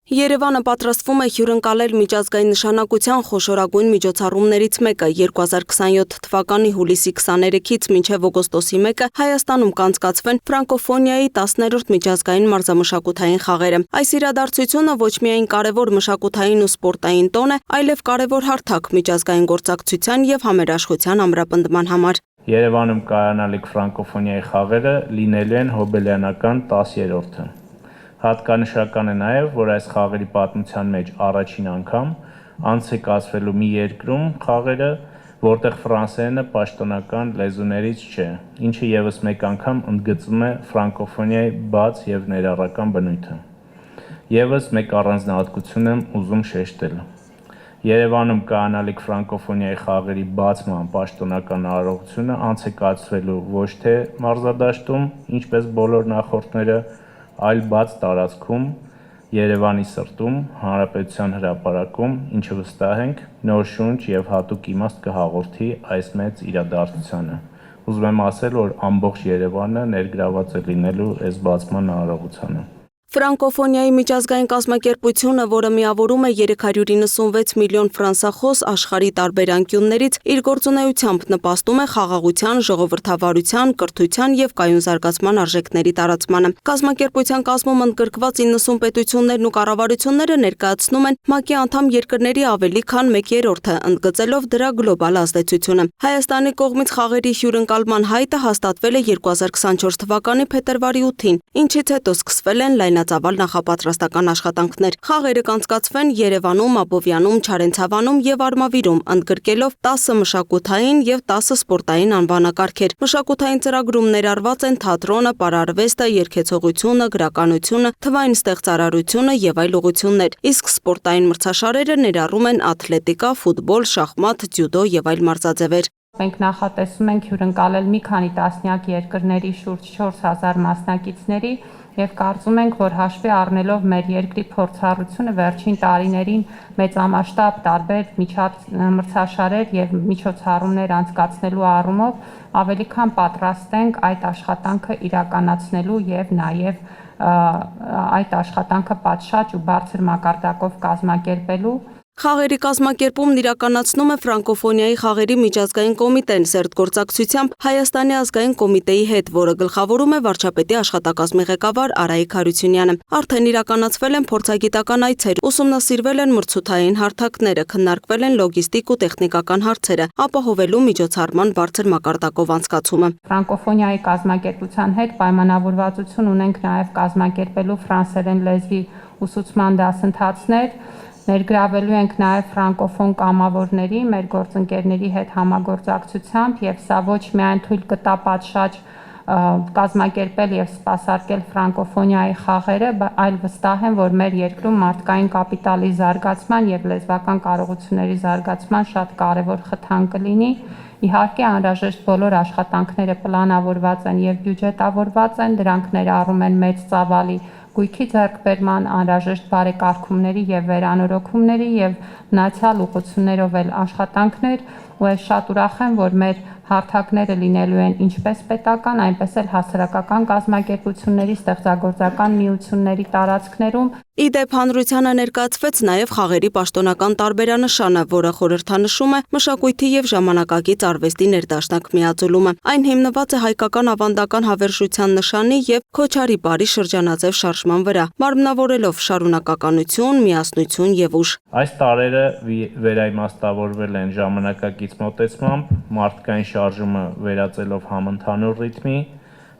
Երևանը պատրաստվում է հյուրընկալել միջազգային նշանակության խոշորագույն միջոցառումներից մեկը 2027 թվականի հուլիսի 23-ից մինչև օգոստոսի 1-ը Հայաստանում կանցկացվեն ֆրանկոֆոնիայի 10-րդ միջազգային մարզամշակութային խաղերը։ Այս իրադարձությունը ոչ միայն կարևոր մշակութային ու սպորտային տոն է, այլև կարևոր հարթակ միջազգային գործակցության և համերաշխության ամրապնդման համար։ Երևանում կայանալիք ֆրանկոֆոնիայի խաղերը լինելու են հոբելյանական 10-րդը։ Հատկանշական է նաև, որ այս խաղերի պատմության մեջ առաջին անգամ անց է կացվելու մի երկրում խաղերը, որտեղ ֆրանսերենը պաշտոնական լեզուներից չէ, ինչը ևս մեկ անգամ ընդգծում է ֆրանկոֆոնիայի բաց և ներառական բնույթը։ ԵՒս մեկ առանձնահատկություն եմ ուզում շեշտել։ Երևանում կայանալիք ֆրանկոֆոնիայի խաղերի բացման պաշտոնական արարողությունը անց է կացվելու ոչ թե մարզադաշտում, ինչպես բոլոր նախորդները, այլ բաց տարածքում, Երևանի սրտում, Հանրապետության հրապարակում, ինչը վստահ ենք նոր շունչ և հատուկ իմաստ կհաղորդի այս մեծ իրադարձությանը։ Ուզում եմ ասել, որ ամբողջ Երևանը ներգրաված է լինելու այս բացման արարողությանը։ Ֆրանկոֆոնիայի միջազգային կազմակերպությունը, որը միավորում է 396 միլիոն ֆրանսախոս աշխարհի տարբեր անկյուններից, իր գործունեությամբ նպաստում է խաղաղության, ժողովրդավարության, կրթության և կայուն զարգացման արժեքների տարածմանը։ Կազմակերպության կազմում ընդգրկված 90 պետություններն ու կառավարությունները ներկայացնում են ՄԱԿ-ի անդամ երկրների ավելի քան 1/3-ը, ընդգծելով դրա գլոբալ ազդեցությունը։ Հայաստանի կողմից խաղերի հյուրընկալման հայտը հաստատվել է 2024 թվականի փետրվարի 8-ին, ինչից հետո սկսվել են լայնածավալ նախապատրաստական աշխատանքներ։ Խաղերը կանցկացվեն Երևանում, Աբովյանում, Չարենցավանում և Արմավիրում, ընդգրկելով 10 մշակութային և 10 սպորտային անվանակարգեր։ Մշակութային ծրագրում ներառված են թատրոնը, պարարվեստը, երգեցողությունը, գրականությունը, թվային ստեղծարարությունը և այլ ուղղություններ, իսկ սպորտային մրցաշարերը ներառում են աթլետիկա, ֆուտբոլ, շախմատ, ձյուդո և այլ մարզաձևեր։ Մենք նախատեսում ենք հյուրընկալել մի քանի տասնյակ երկրների շուրջ 4000 մասնակիցների և կարծում ենք, որ հաշվի առնելով մեր երկրի փորձառությունը վերջին տարիներին մեծամասշտաբ տարբեր մրցաշարեր և միջոցառումներ անցկացնելու առումով ավելի քան պատրաստ ենք այդ աշխատանքը իրականացնելու և նաև այդ աշխատանքը պատշաճ ու բարձր մակարդակով կազմակերպելու։ Խաղերի կազմակերպումն իրականացնում է Ֆրանկոֆոնիայի խաղերի միջազգային կոմիտեն սերտգործակցությամբ Հայաստանի ազգային կոմիտեի հետ, որը գլխավորում է վարչապետի աշխատակազմի ղեկավար Արայիկ Հարությունյանը։ Արդեն իրականացվել են փորձագիտական այցեր, ուսումնասիրվել են մրցութային հարթակները, քննարկվել են լոգիստիկ ու տեխնիկական հարցերը, ապահովելու միջոցառման բարձր մակարդակով անցկացումը։ Ֆրանկոֆոնիայի կազմակերպության հետ պայմանավորվածություն ունենք նաև կազմակերպելու ֆրանսերեն լեզվի ուսուցման դասընթացներ։ Ներգրավելու ենք նաև ֆրանկոֆոն կամավորների, մեր գործընկերների հետ համագործակցությամբ, և սա ոչ միայն թույլ կտա պատշաճ կազմակերպել և սպասարկել ֆրանկոֆոնիայի խաղերը, այլ վստահ եմ, որ մեր երկրում մարդկային կապիտալի զարգացման և լեզվական կարողությունների զարգացման շատ կարևոր խթան կլինի։ Իհարկե, անհրաժեշտ բոլոր աշխատանքները պլանավորված են և բյուջետավորված են, դրանք ներառում են մեծ ծավալի գույքի ձեռքբերման, անհրաժեշտ բարեկարգումների և վերանորոգումների և մնացյալ ուղղություններով էլ աշխատանքներ, ու ես շատ ուրախ եմ, որ մեր հարթակները լինելու են ինչպես պետական, այնպես էլ հասարակական կազմակերպությունների, ստեղծագործական միությունների տարածքներում։ Ի դեպ, հանրությանը ներկայացվեց նաև խաղերի պաշտոնական տարբերանշանը, որը խորհրդանշում է մշակույթի և ժամանակակից արվեստի ներդաշնակ միաձուլումը։ Այն հիմնված է հայկական ավանդական հավերժության նշանի և Քոչարի բարի շրջանաձև շարժման վրա, մարմնավորելով շարունակականություն, միասնություն և ուժ։ Այս տարրերը վերաիմաստավորվել են ժամանակակից մոտեցմամբ, մարդկային շարժումը վերածելով համընդհանուր ռիթմի,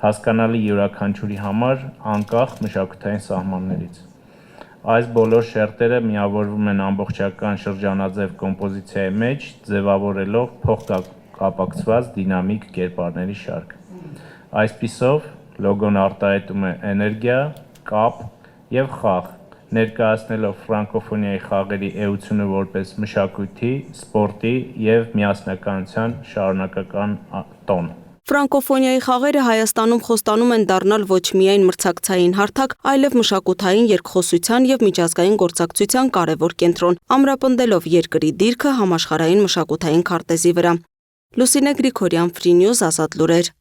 հասկանալի յուրաքանչյուրի համար, անկախ մշակութային սահմաններից։ Այս բոլոր շերտերը միավորվում են ամբողջական շրջանաձև կոմպոզիցիայի մեջ, ձևավորելով փոխկապակցված դինամիկ կերպարների շարք։ Այսպիսով, լոգոն արտահայտում է էներգիա, կապ և խաղ, ներկայացնելով ֆրանկոֆոնիայի խաղերի էությունը որպես մշակույթի, սպորտի և միասնականության շարունակական տոն։ Ֆրանկոֆոնիայի խաղերը Հայաստանում խոստանում են դառնալ ոչ միայն մրցակցային հարթակ, այլև մշակութային երկխոսության և միջազգային գործակցության կարևոր կենտրոն, ամրապնդելով երկրի դիրքը համաշխարհային մշակութային քարտեզի վրա։ Լուսինե Գրիգորյան, Free News, Ազատ լուրեր։